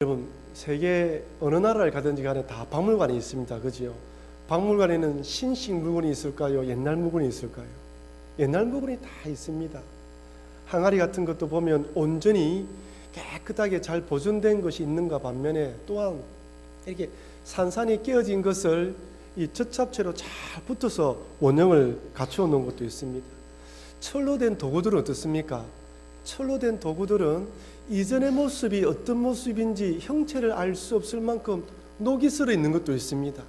여러분, 세계 어느 나라를 가든지 간에 다 박물관이 있습니다. 그죠? 박물관에는 신식 물건이 있을까요? 옛날 물건이 있을까요? 옛날 물건이 다 있습니다. 항아리 같은 것도 보면 온전히 깨끗하게 잘 보존된 것이 있는가 반면에, 또한 이렇게 산산이 깨어진 것을 이 젖잡채로 잘 붙어서 원형을 갖추어 놓은 것도 있습니다. 철로 된 도구들은 어떻습니까? 철로 된 도구들은 이전의 모습이 어떤 모습인지 형체를 알 수 없을 만큼 녹이 슬어 있는 것도 있습니다.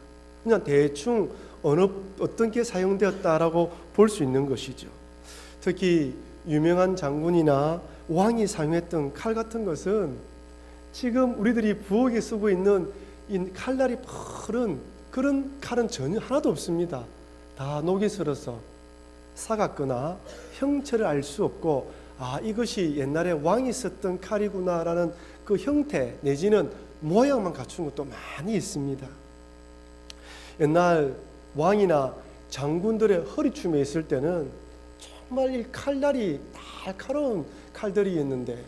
그냥 대충 어떤 게 사용되었다라고 볼 수 있는 것이죠. 특히 유명한 장군이나 왕이 사용했던 칼 같은 것은 지금 우리들이 부엌에 쓰고 있는 이 칼날이 푸른 그런 칼은 전혀 하나도 없습니다. 다 녹이 슬어서 사갔거나 형체를 알 수 없고, 이것이 옛날에 왕이 썼던 칼이구나라는 그 형태 내지는 모양만 갖춘 것도 많이 있습니다. 옛날 왕이나 장군들의 허리춤에 있을 때는 정말 이 칼날이 날카로운 칼들이었는데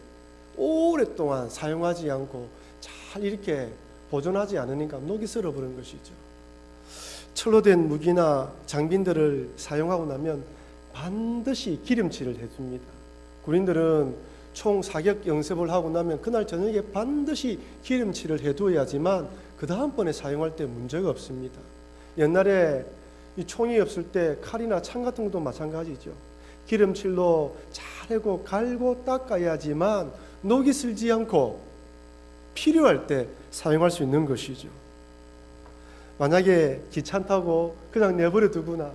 오랫동안 사용하지 않고 잘 이렇게 보존하지 않으니까 녹이 슬어버린 것이죠. 철로 된 무기나 장비들을 사용하고 나면 반드시 기름칠을 해줍니다. 군인들은 총 사격 연습을 하고 나면 그날 저녁에 반드시 기름칠을 해두어야지만 그 다음번에 사용할 때 문제가 없습니다. 옛날에 이 총이 없을 때 칼이나 창 같은 것도 마찬가지죠. 기름칠로 잘 해고 갈고 닦아야지만 녹이 슬지 않고 필요할 때 사용할 수 있는 것이죠. 만약에 귀찮다고 그냥 내버려 두거나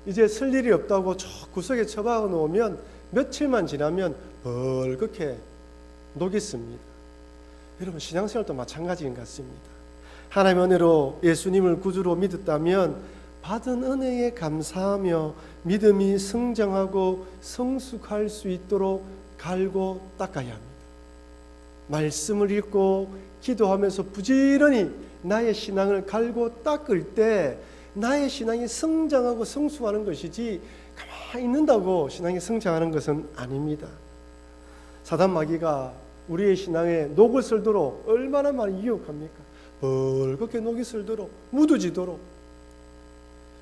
이제 쓸 일이 없다고 저 구석에 처박아 놓으면 며칠만 지나면 벌겋게 녹이 씁니다. 여러분, 신앙생활도 마찬가지인 것 같습니다. 하나님의 은혜로 예수님을 구주로 믿었다면 받은 은혜에 감사하며 믿음이 성장하고 성숙할 수 있도록 갈고 닦아야 합니다. 말씀을 읽고 기도하면서 부지런히 나의 신앙을 갈고 닦을 때 나의 신앙이 성장하고 성숙하는 것이지 가만히 있는다고 신앙이 성장하는 것은 아닙니다. 사단 마귀가 우리의 신앙에 녹을 쓸도록 얼마나 많이 유혹합니까? 벌겋게 녹이 슬도록 묻어지도록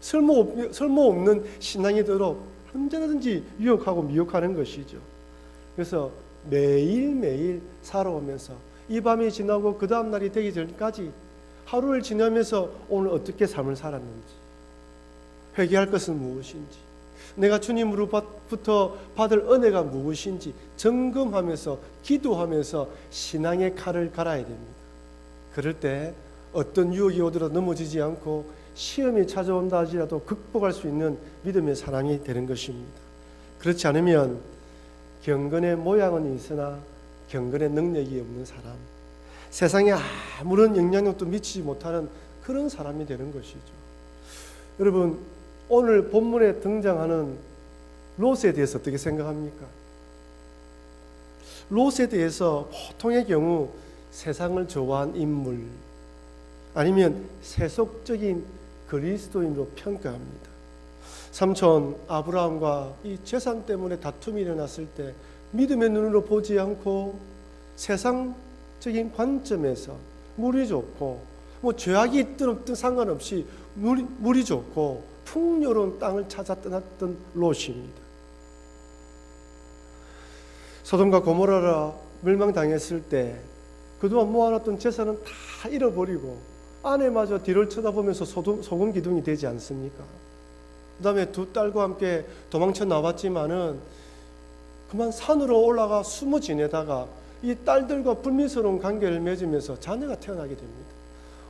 쓸모없는 신앙이 되도록 언제든지 유혹하고 미혹하는 것이죠. 그래서 매일매일 살아오면서 이 밤이 지나고 그 다음 날이 되기 전까지 하루를 지나면서 오늘 어떻게 삶을 살았는지, 회개할 것은 무엇인지, 내가 주님으로부터 받을 은혜가 무엇인지 점검하면서 기도하면서 신앙의 칼을 갈아야 됩니다. 그럴 때 어떤 유혹이 오더라도 넘어지지 않고 시험이 찾아온다 하지라도 극복할 수 있는 믿음의 사람이 되는 것입니다. 그렇지 않으면 경건의 모양은 있으나 경건의 능력이 없는 사람, 세상에 아무런 영향력도 미치지 못하는 그런 사람이 되는 것이죠. 여러분, 오늘 본문에 등장하는 롯에 대해서 어떻게 생각합니까? 롯에 대해서 보통의 경우 세상을 좋아한 인물 아니면 세속적인 그리스도인으로 평가합니다. 삼촌 아브라함과 이 재산 때문에 다툼이 일어났을 때 믿음의 눈으로 보지 않고 세상적인 관점에서 물이 좋고 죄악이 있든 없든 상관없이 물이 좋고 풍요로운 땅을 찾아 떠났던 롯입니다. 소돔과 고모라라 멸망당했을 때 그동안 모아놨던 재산은 다 잃어버리고 아내마저 뒤를 쳐다보면서 소금 기둥이 되지 않습니까? 그 다음에 두 딸과 함께 도망쳐 나왔지만은 그만 산으로 올라가 숨어 지내다가 이 딸들과 불미스러운 관계를 맺으면서 자녀가 태어나게 됩니다.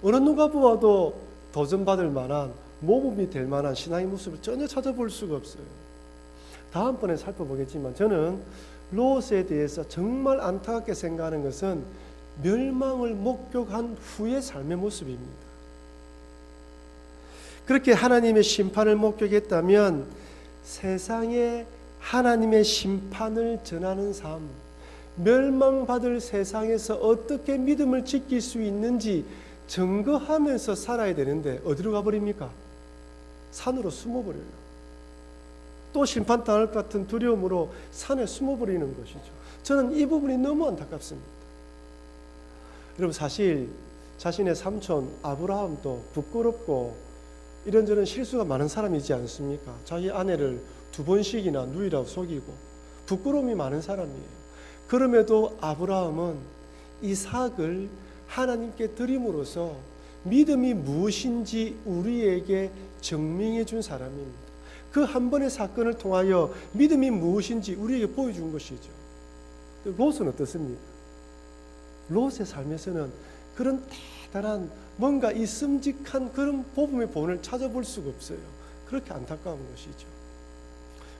어느 누가 보아도 도전받을 만한 모범이 될 만한 신앙의 모습을 전혀 찾아볼 수가 없어요. 다음번에 살펴보겠지만 저는 롯에 대해서 정말 안타깝게 생각하는 것은 멸망을 목격한 후의 삶의 모습입니다. 그렇게 하나님의 심판을 목격했다면 세상에 하나님의 심판을 전하는 삶, 멸망받을 세상에서 어떻게 믿음을 지킬 수 있는지 증거하면서 살아야 되는데 어디로 가버립니까? 산으로 숨어버려요. 또 심판당할 것 같은 두려움으로 산에 숨어버리는 것이죠. 저는 이 부분이 너무 안타깝습니다. 여러분, 사실 자신의 삼촌 아브라함도 부끄럽고 이런저런 실수가 많은 사람이지 않습니까? 자기 아내를 2번씩이나 누이라고 속이고 부끄러움이 많은 사람이에요. 그럼에도 아브라함은 이삭을 하나님께 드림으로써 믿음이 무엇인지 우리에게 증명해 준 사람입니다. 그 한 번의 사건을 통하여 믿음이 무엇인지 우리에게 보여준 것이죠. 롯은 어떻습니까? 롯의 삶에서는 그런 대단한 뭔가 이 씀직한 그런 복음의 본을 찾아볼 수가 없어요. 그렇게 안타까운 것이죠.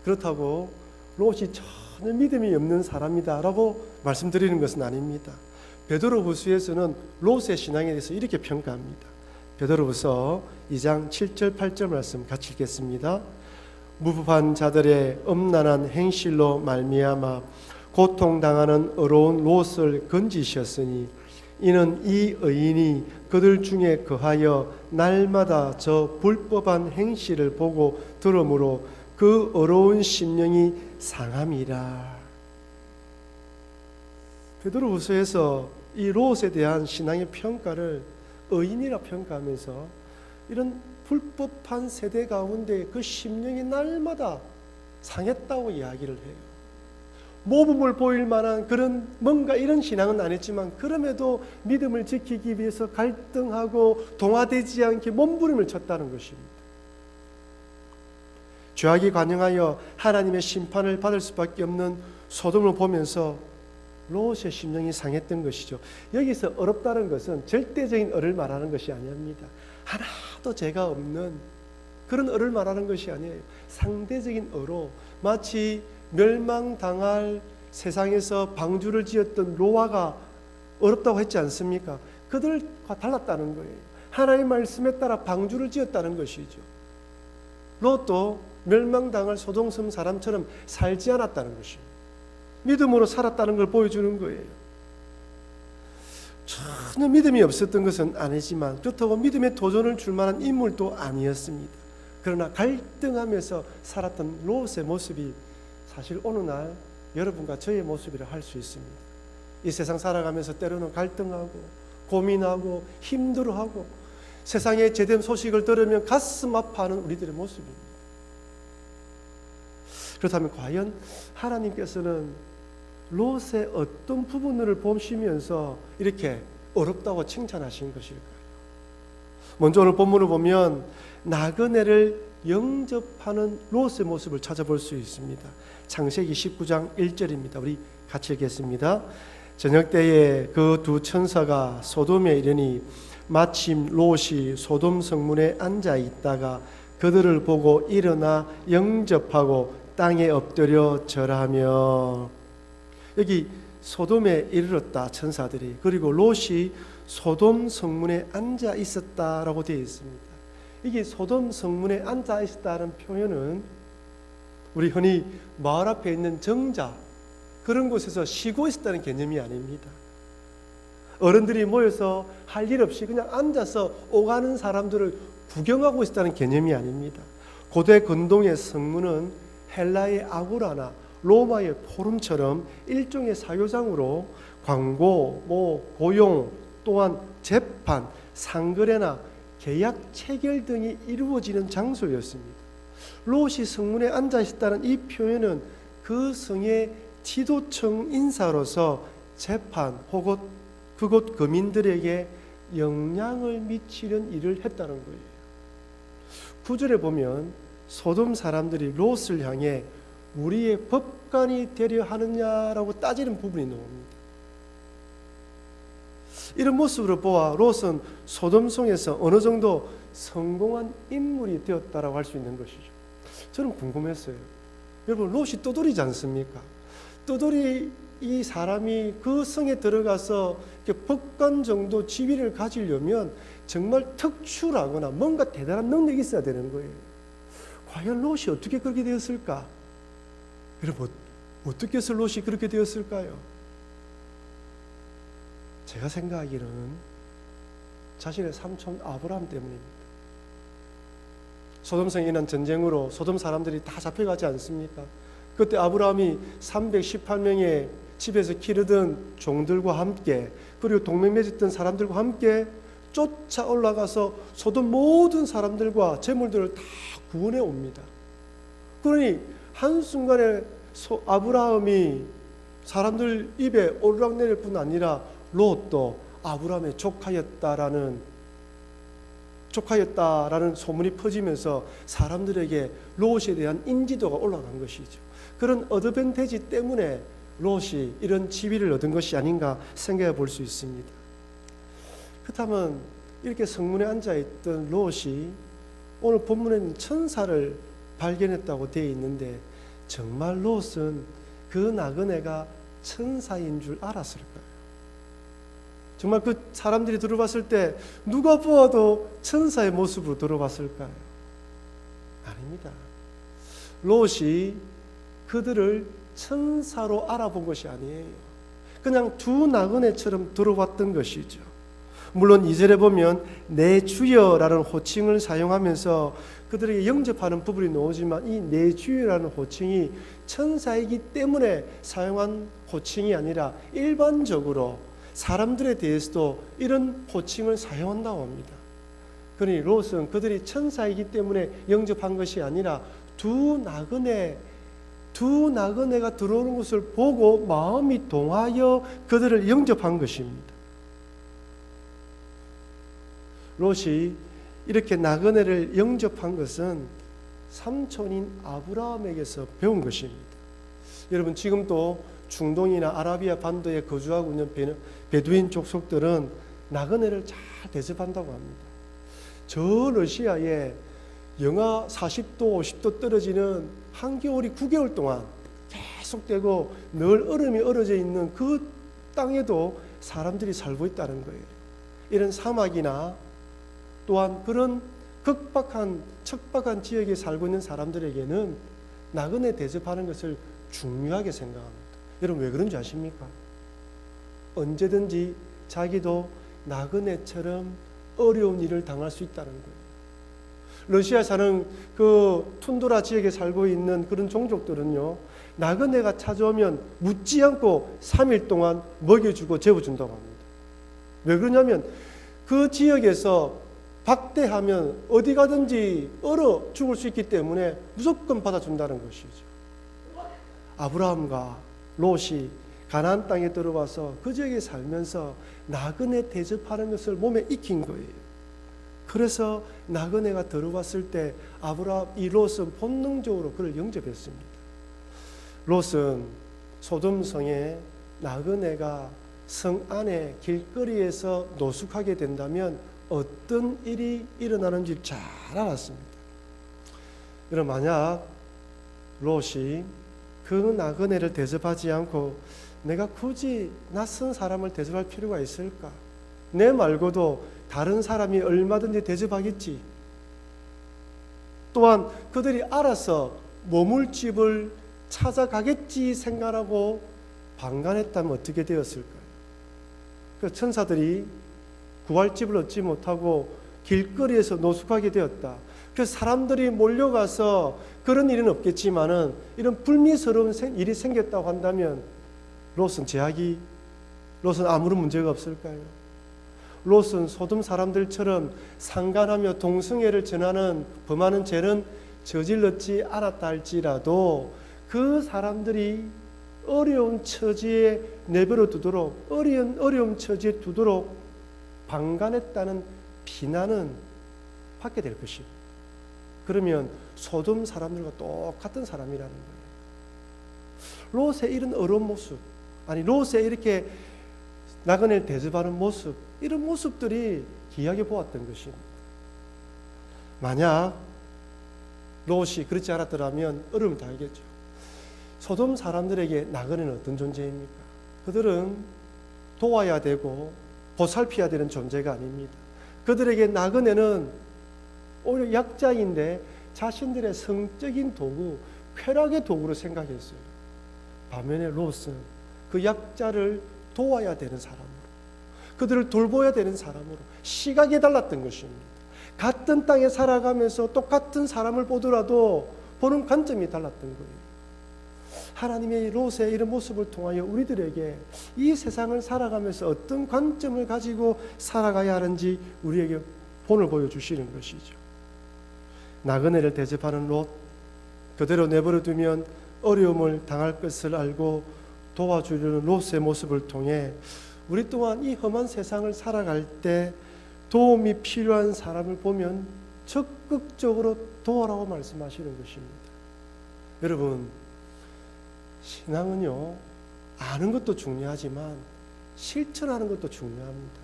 그렇다고 롯이 전혀 믿음이 없는 사람이다라고 말씀드리는 것은 아닙니다. 베드로후서에서는 롯의 신앙에 대해서 이렇게 평가합니다. 베드로후서 2장 7절 8절 말씀 같이 읽겠습니다. 무법한 자들의 음란한 행실로 말미암아 고통당하는 어려운 롯을 건지셨으니 이는 이 의인이 그들 중에 거하여 날마다 저 불법한 행실을 보고 들으므로 그 어려운 심령이 상함이라. 베드로후서에서 이 롯에 대한 신앙의 평가를 의인이라 평가하면서 이런 불법한 세대 가운데 그 심령이 날마다 상했다고 이야기를 해요. 모범을 보일 만한 그런 뭔가 이런 신앙은 안 했지만 그럼에도 믿음을 지키기 위해서 갈등하고 동화되지 않게 몸부림을 쳤다는 것입니다. 죄악이 관영하여 하나님의 심판을 받을 수밖에 없는 소돔을 보면서 롯의 심령이 상했던 것이죠. 여기서 어렵다는 것은 절대적인 어를 말하는 것이 아닙니다. 하나도 죄가 없는 그런 어를 말하는 것이 아니에요. 상대적인 어로 마치 멸망당할 세상에서 방주를 지었던 노아가 어렵다고 했지 않습니까? 그들과 달랐다는 거예요. 하나님의 말씀에 따라 방주를 지었다는 것이죠. 롯도 멸망당할 소돔섬 사람처럼 살지 않았다는 것입니다. 믿음으로 살았다는 걸 보여주는 거예요. 전혀 믿음이 없었던 것은 아니지만 그렇다고 믿음에 도전을 줄 만한 인물도 아니었습니다. 그러나 갈등하면서 살았던 롯의 모습이 사실 어느 날 여러분과 저의 모습이라 할 수 있습니다. 이 세상 살아가면서 때로는 갈등하고 고민하고 힘들어하고 세상의 제된 소식을 들으면 가슴 아파하는 우리들의 모습입니다. 그렇다면 과연 하나님께서는 롯의 어떤 부분을 보시면서 이렇게 어렵다고 칭찬하신 것일까요? 먼저 오늘 본문을 보면 나그네를 영접하는 롯의 모습을 찾아볼 수 있습니다. 창세기 19장 1절입니다. 우리 같이 읽겠습니다. 저녁 때에 그 두 천사가 소돔에 이르니 마침 롯이 소돔 성문에 앉아 있다가 그들을 보고 일어나 영접하고 땅에 엎드려 절하며. 여기 소돔에 이르렀다 천사들이. 그리고 롯이 소돔 성문에 앉아 있었다라고 되어 있습니다. 이게 소돔 성문에 앉아 있었다는 표현은 우리 흔히 마을 앞에 있는 정자 그런 곳에서 쉬고 있었다는 개념이 아닙니다. 어른들이 모여서 할 일 없이 그냥 앉아서 오가는 사람들을 구경하고 있었다는 개념이 아닙니다. 고대 근동의 성문은 헬라의 아고라나 로마의 포럼처럼 일종의 사교장으로 광고, 고용, 또한 재판, 상거래나 계약 체결 등이 이루어지는 장소였습니다. 롯이 성문에 앉아 있었다는 이 표현은 그 성의 지도청 인사로서 재판 혹은 그곳 거민들에게 영향을 미치는 일을 했다는 거예요. 9절에 보면 소돔 사람들이 롯을 향해 우리의 법관이 되려 하느냐라고 따지는 부분이 나옵니다. 이런 모습으로 보아 롯은 소돔성에서 어느 정도 성공한 인물이 되었다라고 할 수 있는 것이죠. 저는 궁금했어요. 여러분, 롯이 떠돌이지 않습니까? 떠돌이 이 사람이 그 성에 들어가서 법관 정도 지위를 가지려면 정말 특출하거나 뭔가 대단한 능력이 있어야 되는 거예요. 과연 롯이 어떻게 그렇게 되었을까? 여러분, 어떻게 해서 롯이 그렇게 되었을까요? 제가 생각하기로는 자신의 삼촌 아브라함 때문입니다. 소돔성에 일어난 전쟁으로 소돔 사람들이 다 잡혀가지 않습니까? 그때 아브라함이 318명의 집에서 기르던 종들과 함께 그리고 동맹 맺었던 사람들과 함께 쫓아 올라가서 소돔 모든 사람들과 재물들을 다 구원해 옵니다. 그러니 한순간에 아브라함이 사람들 입에 오르락내릴 뿐 아니라 롯도 아브라함의 조카였다라는 소문이 퍼지면서 사람들에게 롯에 대한 인지도가 올라간 것이죠. 그런 어드밴티지 때문에 롯이 이런 지위를 얻은 것이 아닌가 생각해 볼 수 있습니다. 그렇다면 이렇게 성문에 앉아있던 롯이 오늘 본문에는 천사를 발견했다고 되어 있는데 정말 롯은 그 나그네가 천사인 줄 알았을까요? 정말 그 사람들이 들어봤을 때 누가 보아도 천사의 모습으로 들어봤을까요? 아닙니다. 롯이 그들을 천사로 알아본 것이 아니에요. 그냥 두 나그네처럼 들어봤던 것이죠. 물론 2절에 보면 내 주여라는 호칭을 사용하면서 그들에게 영접하는 부분이 나오지만 이 내 주여라는 호칭이 천사이기 때문에 사용한 호칭이 아니라 일반적으로 사람들에 대해서도 이런 호칭을 사용한다고 합니다. 그러니 롯은 그들이 천사이기 때문에 영접한 것이 아니라 두 나그네가 들어오는 것을 보고 마음이 동하여 그들을 영접한 것입니다. 롯이 이렇게 나그네를 영접한 것은 삼촌인 아브라함에게서 배운 것입니다. 여러분 지금도 중동이나 아라비아 반도에 거주하고 있는 베두인 족속들은 나그네를 잘 대접한다고 합니다. 저 러시아에 영하 40도, 50도 떨어지는 한겨울이 9개월 동안 계속되고 늘 얼음이 얼어져 있는 그 땅에도 사람들이 살고 있다는 거예요. 이런 사막이나 또한 그런 척박한 지역에 살고 있는 사람들에게는 나그네 대접하는 것을 중요하게 생각합니다. 여러분 왜 그런지 아십니까? 언제든지 자기도 나그네처럼 어려운 일을 당할 수 있다는 거예요. 러시아 사는 그 툰드라 지역에 살고 있는 그런 종족들은요, 나그네가 찾아오면 묻지 않고 3일 동안 먹여주고 재워준다고 합니다. 왜 그러냐면 그 지역에서 박대하면 어디 가든지 얼어 죽을 수 있기 때문에 무조건 받아준다는 것이죠. 아브라함과 롯이 가나안 땅에 들어와서 그 지역에 살면서 나그네 대접하는 것을 몸에 익힌 거예요. 그래서 나그네가 들어왔을 때 이 롯은 본능적으로 그를 영접했습니다. 롯은 소돔 성에 나그네가 성 안에 길거리에서 노숙하게 된다면 어떤 일이 일어나는지 잘 알았습니다. 여러분 만약 롯이 그 나그네를 대접하지 않고 내가 굳이 낯선 사람을 대접할 필요가 있을까? 내 말고도 다른 사람이 얼마든지 대접하겠지. 또한 그들이 알아서 머물 집을 찾아가겠지 생각하고 방관했다면 어떻게 되었을까요? 그 천사들이 구할 집을 얻지 못하고 길거리에서 노숙하게 되었다. 그 사람들이 몰려가서 그런 일은 없겠지만은 이런 불미스러운 일이 생겼다고 한다면 롯은 아무런 문제가 없을까요? 롯은 소돔 사람들처럼 상간하며 동성애를 범하는 죄는 저질렀지 않았다 할지라도 그 사람들이 어려운 처지에 내버려 두도록 어려운 처지에 두도록 방관했다는 비난은 받게 될 것입니다. 그러면 소돔 사람들과 똑같은 사람이라는 거예요. 롯의 이런 어려운 모습, 롯의 이렇게 나그네를 대접하는 모습, 이런 모습들이 귀하게 보았던 것입니다. 만약 롯이 그렇지 않았더라면 어려움을 다 알겠죠. 소돔 사람들에게 나그네는 어떤 존재입니까? 그들은 도와야 되고 보살펴야 되는 존재가 아닙니다. 그들에게 나그네는 오히려 약자인데 자신들의 성적인 도구, 쾌락의 도구로 생각했어요. 반면에 롯은 그 약자를 도와야 되는 사람으로, 그들을 돌보아야 되는 사람으로 시각이 달랐던 것입니다. 같은 땅에 살아가면서 똑같은 사람을 보더라도 보는 관점이 달랐던 거예요. 하나님의 롯의 이런 모습을 통하여 우리들에게 이 세상을 살아가면서 어떤 관점을 가지고 살아가야 하는지 우리에게 본을 보여주시는 것이죠. 나그네를 대접하는 롯, 그대로 내버려 두면 어려움을 당할 것을 알고 도와주려는 롯의 모습을 통해 우리 또한 이 험한 세상을 살아갈 때 도움이 필요한 사람을 보면 적극적으로 도와라고 말씀하시는 것입니다. 여러분, 신앙은요, 아는 것도 중요하지만 실천하는 것도 중요합니다.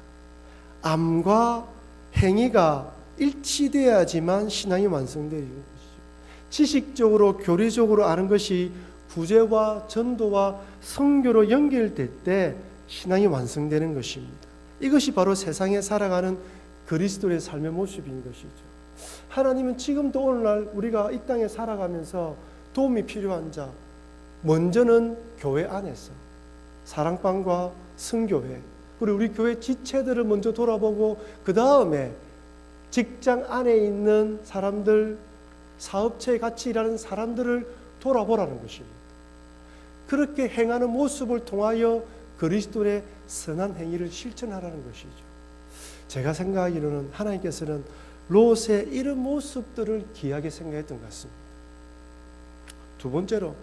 암과 행위가 일치되어야지만 신앙이 완성되는 것이죠. 지식적으로 교리적으로 아는 것이 구제와 전도와 선교로 연결될 때 신앙이 완성되는 것입니다. 이것이 바로 세상에 살아가는 그리스도의 삶의 모습인 것이죠. 하나님은 지금도 오늘날 우리가 이 땅에 살아가면서 도움이 필요한 자, 먼저는 교회 안에서 사랑방과 선교회, 그리고 우리 교회 지체들을 먼저 돌아보고 그 다음에 직장 안에 있는 사람들, 사업체에 같이 일하는 사람들을 돌아보라는 것입니다. 그렇게 행하는 모습을 통하여 그리스도의 선한 행위를 실천하라는 것이죠. 제가 생각하기로는 하나님께서는 롯의 이런 모습들을 귀하게 생각했던 것 같습니다. 두 번째로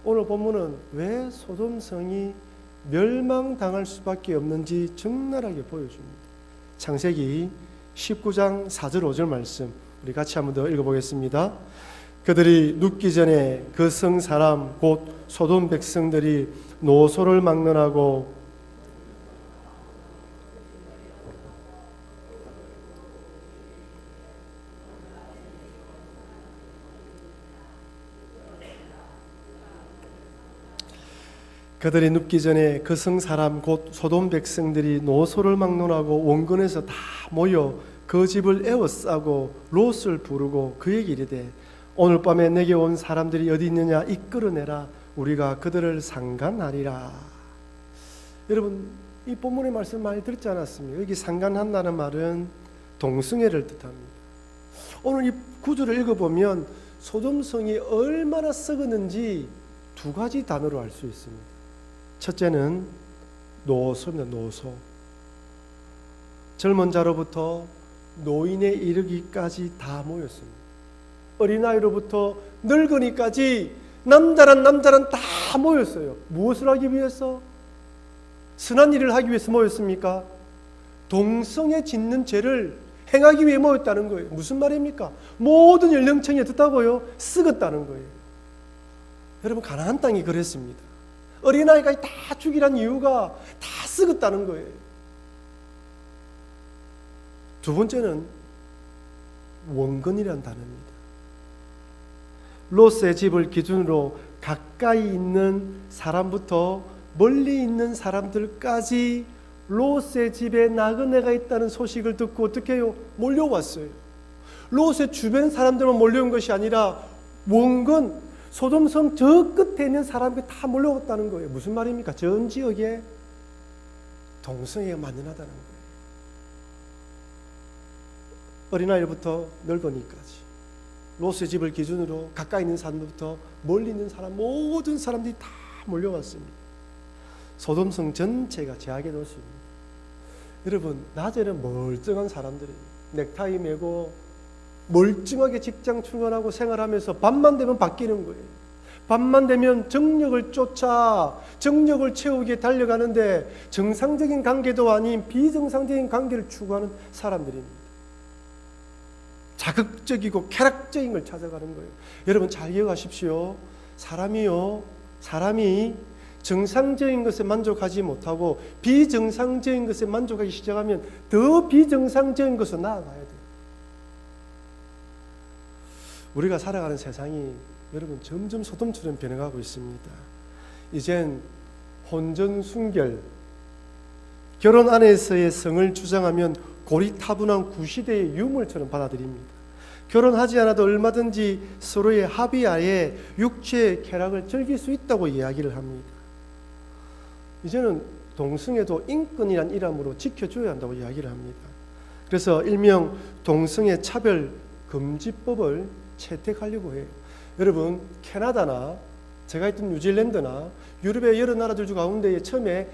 오늘 본문은 왜 소돔성이 멸망당할 수밖에 없는지 적나라하게 보여줍니다. 창세기 19장 4절 5절 말씀 우리 같이 한번 더 읽어보겠습니다. 그들이 눕기 전에 그 성 사람 곧 소돔 백성들이 노소를 막론하고 그들이 눕기 전에 그 성 사람 곧 소돔 백성들이 노소를 막론하고 원근에서 다 모여 그 집을 에워싸고 롯을 부르고 그에게 이르되 오늘 밤에 내게 온 사람들이 어디 있느냐 이끌어내라 우리가 그들을 상간하리라. 여러분, 이 본문의 말씀 많이 듣지 않았습니까? 여기 상간한다는 말은 동승회를 뜻합니다. 오늘 이 구절을 읽어보면 소돔성이 얼마나 썩었는지 두 가지 단어로 알 수 있습니다. 첫째는 노소입니다. 노소. 젊은 자로부터 노인에 이르기까지 다 모였습니다. 어린아이로부터 늙은이까지 남자란 다 모였어요. 무엇을 하기 위해서? 선한 일을 하기 위해서 모였습니까? 동성애 짓는 죄를 행하기 위해 모였다는 거예요. 무슨 말입니까? 모든 연령층이 어떻다고요? 썩었다는 거예요. 여러분, 가나안 땅이 그랬습니다. 어린아이까지 다 죽이란 이유가 다 썩었다는 거예요. 두 번째는 원근이라는 단어입니다. 롯의 집을 기준으로 가까이 있는 사람부터 멀리 있는 사람들까지 롯의 집에 나그네가 있다는 소식을 듣고 어떻게 해요? 몰려왔어요. 롯의 주변 사람들만 몰려온 것이 아니라 원근, 소돔성 저 끝에 있는 사람들이 다 몰려왔다는 거예요. 무슨 말입니까? 전 지역에 동성애가 만연하다는 거예요. 어린아이부터 늙은이까지 롯의 집을 기준으로 가까이 있는 사람부터 멀리 있는 사람 모든 사람들이 다 몰려왔습니다. 소돔성 전체가 죄악의 도시입니다. 여러분, 낮에는 멀쩡한 사람들이 넥타이 매고 멀쩡하게 직장 출근하고 생활하면서 밤만 되면 바뀌는 거예요. 밤만 되면 정력을 쫓아 정력을 채우기에 달려가는데 정상적인 관계도 아닌 비정상적인 관계를 추구하는 사람들입니다. 자극적이고 쾌락적인 걸 찾아가는 거예요. 여러분, 잘 기억하십시오. 사람이 정상적인 것에 만족하지 못하고 비정상적인 것에 만족하기 시작하면 더 비정상적인 것으로 나아가야 돼요. 우리가 살아가는 세상이 여러분 점점 소돔처럼 변해가고 있습니다. 이젠 혼전순결, 결혼 안에서의 성을 주장하면 고리타분한 구시대의 유물처럼 받아들입니다. 결혼하지 않아도 얼마든지 서로의 합의하에 육체의 쾌락을 즐길 수 있다고 이야기를 합니다. 이제는 동성애도 인권이란 이름으로 지켜줘야 한다고 이야기를 합니다. 그래서 일명 동성애 차별 금지법을 채택하려고 해요. 여러분, 캐나다나 제가 있던 뉴질랜드나 유럽의 여러 나라들 중 가운데 처음에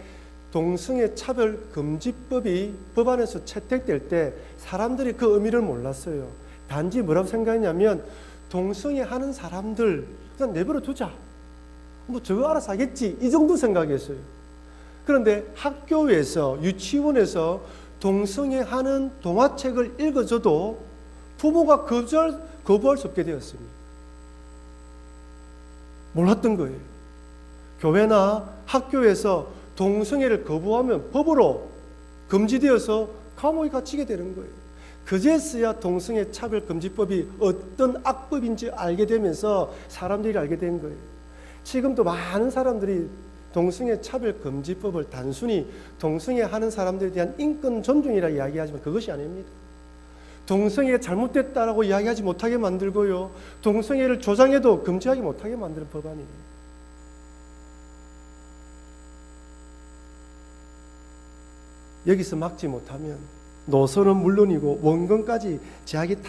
동성애 차별 금지법이 법안에서 채택될 때 사람들이 그 의미를 몰랐어요. 단지 뭐라고 생각했냐면 동성애 하는 사람들 그냥 내버려 두자. 뭐 저거 알아서 하겠지. 이 정도 생각했어요. 그런데 학교에서 유치원에서 동성애 하는 동화책을 읽어줘도 부모가 거부할 수 없게 되었습니다. 몰랐던 거예요. 교회나 학교에서 동성애를 거부하면 법으로 금지되어서 감옥에 갇히게 되는 거예요. 그제서야 동성애 차별금지법이 어떤 악법인지 알게 되면서 사람들이 알게 된 거예요. 지금도 많은 사람들이 동성애 차별금지법을 단순히 동성애 하는 사람들에 대한 인권 존중이라 이야기하지만 그것이 아닙니다. 동성애가 잘못됐다라고 이야기하지 못하게 만들고요. 동성애를 조장해도 금지하지 못하게 만드는 법안이에요. 여기서 막지 못하면 노선은 물론이고 원건까지 제약이 다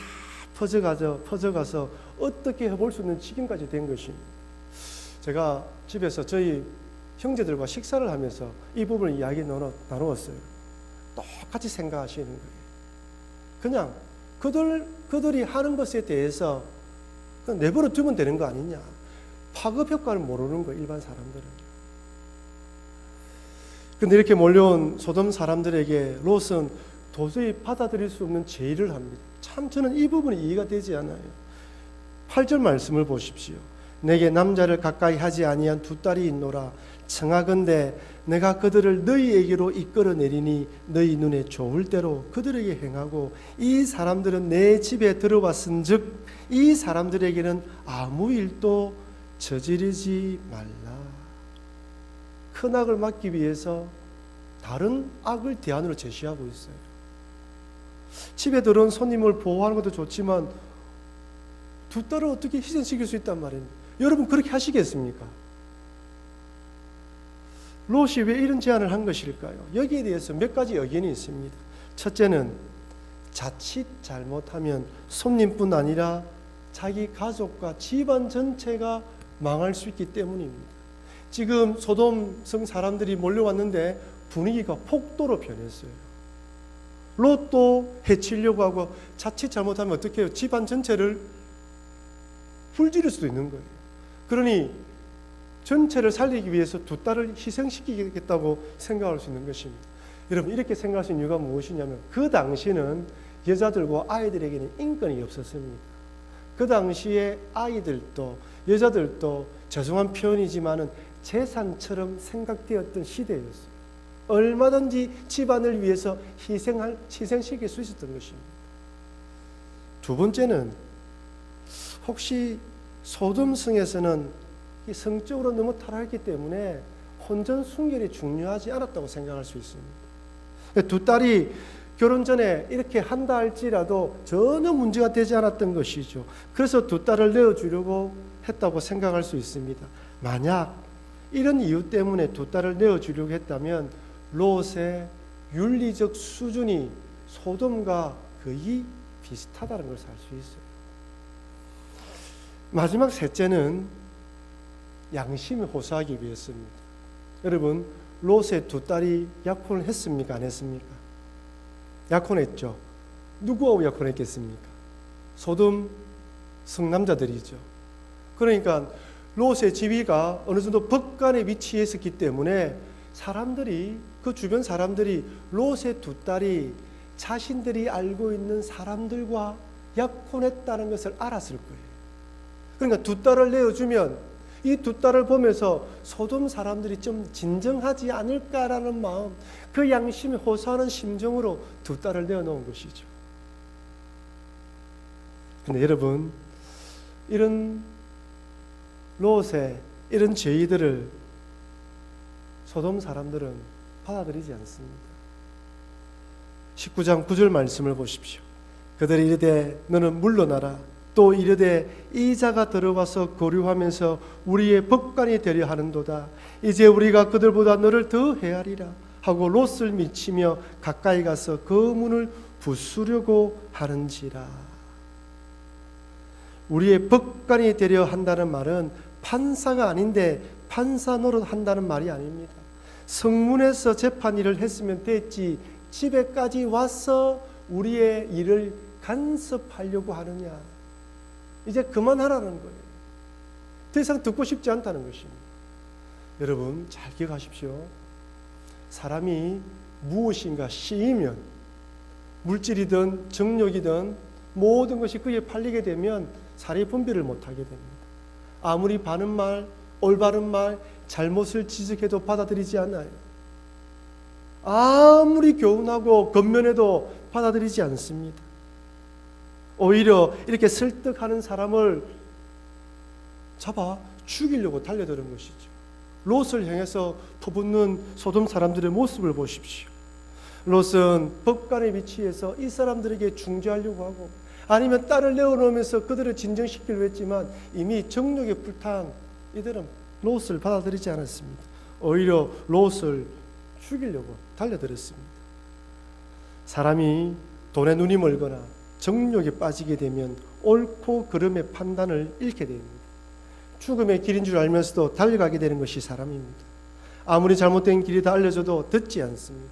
퍼져가서 어떻게 해볼 수 있는 지경까지 된 것입니다. 제가 집에서 저희 형제들과 식사를 하면서 이 부분을 이야기 나누었어요. 똑같이 생각하시는 거예요. 그냥 그들이 하는 것에 대해서 그냥 내버려 두면 되는 거 아니냐. 파급 효과를 모르는 거예요, 일반 사람들은. 근데 이렇게 몰려온 소돔 사람들에게 롯은 도저히 받아들일 수 없는 제의를 합니다. 참 저는 이 부분이 이해가 되지 않아요. 8절 말씀을 보십시오. 내게 남자를 가까이 하지 아니한 두 딸이 있노라. 청하건대 내가 그들을 너희에게로 이끌어내리니 너희 눈에 좋을 대로 그들에게 행하고 이 사람들은 내 집에 들어왔은즉 이 사람들에게는 아무 일도 저지르지 말라. 큰 악을 막기 위해서 다른 악을 대안으로 제시하고 있어요. 집에 들어온 손님을 보호하는 것도 좋지만 두 딸을 어떻게 희생시킬 수 있단 말입니다. 여러분 그렇게 하시겠습니까? 롯이 왜 이런 제안을 한 것일까요? 여기에 대해서 몇 가지 의견이 있습니다. 첫째는 자칫 잘못하면 손님뿐 아니라 자기 가족과 집안 전체가 망할 수 있기 때문입니다. 지금 소돔 성 사람들이 몰려왔는데 분위기가 폭도로 변했어요. 롯도 해치려고 하고 자칫 잘못하면 어떻게 해요? 집안 전체를 불지를 수도 있는 거예요. 그러니 전체를 살리기 위해서 두 딸을 희생시키겠다고 생각할 수 있는 것입니다. 여러분 이렇게 생각할 수 있는 이유가 무엇이냐면 그 당시는 여자들과 아이들에게는 인권이 없었습니다. 그 당시에 아이들도 여자들도 죄송한 표현이지만은 재산처럼 생각되었던 시대였어요. 얼마든지 집안을 위해서 희생시킬 수 있었던 것입니다. 두 번째는 혹시 소돔성에서는 성적으로 너무 타락했기 때문에 혼전 순결이 중요하지 않았다고 생각할 수 있습니다. 두 딸이 결혼 전에 이렇게 한다 할지라도 전혀 문제가 되지 않았던 것이죠. 그래서 두 딸을 내어주려고 했다고 생각할 수 있습니다. 만약 이런 이유 때문에 두 딸을 내어주려고 했다면 롯의 윤리적 수준이 소돔과 거의 비슷하다는 것을 알 수 있어요. 마지막 셋째는 양심을 호소하기 위해서입니다. 여러분 롯의 두 딸이 약혼을 했습니까? 안 했습니까? 약혼했죠. 누구하고 약혼했겠습니까? 소돔 성남자들이죠. 그러니까 롯의 지위가 어느 정도 법관에 위치해 있었기 때문에 사람들이 그 주변 사람들이 롯의 두 딸이 자신들이 알고 있는 사람들과 약혼했다는 것을 알았을 거예요. 그러니까 두 딸을 내어주면 이 두 딸을 보면서 소돔 사람들이 좀 진정하지 않을까라는 마음, 그 양심에 호소하는 심정으로 두 딸을 내어놓은 것이죠. 그런데 여러분 이런 롯의 이런 죄의들을 소돔 사람들은 받아들이지 않습니다. 19장 9절 말씀을 보십시오. 그들이 이르되 너는 물러나라. 또 이르되 이 자가 들어와서 거류하면서 우리의 법관이 되려 하는도다. 이제 우리가 그들보다 너를 더 헤아리라 하고 롯을 미치며 가까이 가서 그 문을 부수려고 하는지라. 우리의 법관이 되려 한다는 말은 판사가 아닌데 판사 노릇 한다는 말이 아닙니다. 성문에서 재판 일을 했으면 됐지 집에까지 와서 우리의 일을 간섭하려고 하느냐. 이제 그만하라는 거예요. 더 이상 듣고 싶지 않다는 것입니다. 여러분 잘 기억하십시오. 사람이 무엇인가 씌이면 물질이든 정욕이든 모든 것이 그에 팔리게 되면 사리 분별을 못하게 됩니다. 아무리 바른 말, 올바른 말, 잘못을 지적해도 받아들이지 않아요. 아무리 교훈하고 건면해도 받아들이지 않습니다. 오히려 이렇게 설득하는 사람을 잡아 죽이려고 달려드는 것이죠. 롯을 향해서 퍼붓는 소돔 사람들의 모습을 보십시오. 롯은 법관의 위치에서 이 사람들에게 중재하려고 하고 아니면 딸을 내어놓으면서 그들을 진정시키려고 했지만 이미 정욕에 불탄 이들은 롯을 받아들이지 않았습니다. 오히려 롯을 죽이려고 달려들었습니다. 사람이 돈에 눈이 멀거나 정욕에 빠지게 되면 옳고 그름의 판단을 잃게 됩니다. 죽음의 길인 줄 알면서도 달려가게 되는 것이 사람입니다. 아무리 잘못된 길이다 알려줘도 듣지 않습니다.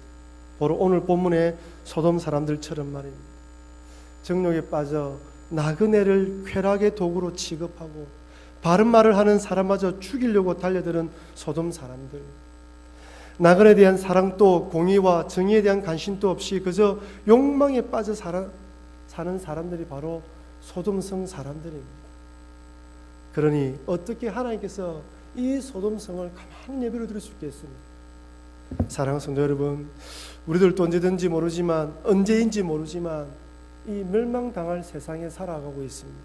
바로 오늘 본문의 소돔 사람들처럼 말입니다. 정욕에 빠져 나그네를 쾌락의 도구로 취급하고 바른 말을 하는 사람마저 죽이려고 달려드는 소돔 사람들. 나그네에 대한 사랑도 공의와 정의에 대한 관심도 없이 그저 욕망에 빠져 사는 사람들이 바로 소돔성 사람들입니다. 그러니 어떻게 하나님께서 이 소돔성을 가만히 내버려 둘 수 있겠습니까? 사랑하는 성도 여러분, 우리들도 언제든지 모르지만 언제인지 모르지만 이 멸망당할 세상에 살아가고 있습니다.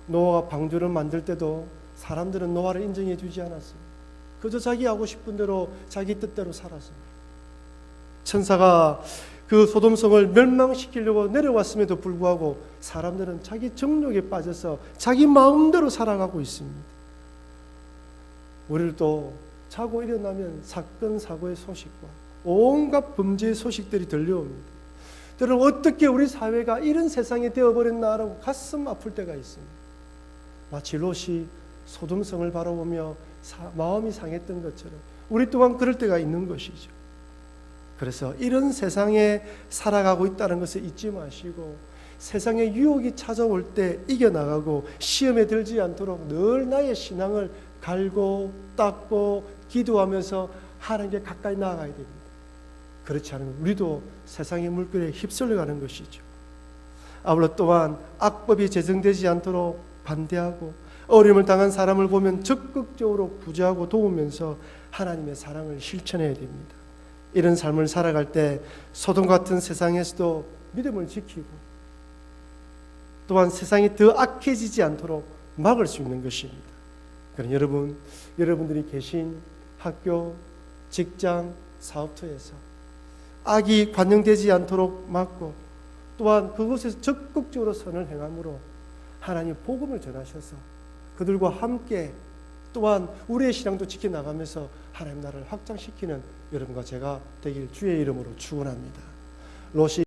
노아가 방주를 만들 때도 사람들은 노아를 인정해 주지 않았습니다. 그저 자기 하고 싶은 대로 자기 뜻대로 살았습니다. 천사가 그 소돔성을 멸망시키려고 내려왔음에도 불구하고 사람들은 자기 정욕에 빠져서 자기 마음대로 살아가고 있습니다. 우리도 자고 일어나면 사건 사고의 소식과 온갖 범죄의 소식들이 들려옵니다. 여러분 어떻게 우리 사회가 이런 세상이 되어버렸나라고 가슴 아플 때가 있습니다. 마치 롯이 소돔성을 바라보며 마음이 상했던 것처럼 우리 또한 그럴 때가 있는 것이죠. 그래서 이런 세상에 살아가고 있다는 것을 잊지 마시고 세상의 유혹이 찾아올 때 이겨나가고 시험에 들지 않도록 늘 나의 신앙을 갈고 닦고 기도하면서 하나님께 가까이 나아가야 됩니다. 그렇지 않으면 우리도 세상의 물결에 휩쓸려가는 것이죠. 아울러 또한 악법이 제정되지 않도록 반대하고 어려움을 당한 사람을 보면 적극적으로 구제하고 도우면서 하나님의 사랑을 실천해야 됩니다. 이런 삶을 살아갈 때 소돔 같은 세상에서도 믿음을 지키고 또한 세상이 더 악해지지 않도록 막을 수 있는 것입니다. 그럼 여러분들이 계신 학교, 직장, 사업터에서 악이 관영되지 않도록 막고 또한 그곳에서 적극적으로 선을 행함으로 하나님 복음을 전하셔서 그들과 함께 또한 우리의 신앙도 지켜나가면서 하나님 나라를 확장시키는 여러분과 제가 되길 주의 이름으로 축원합니다. 롯이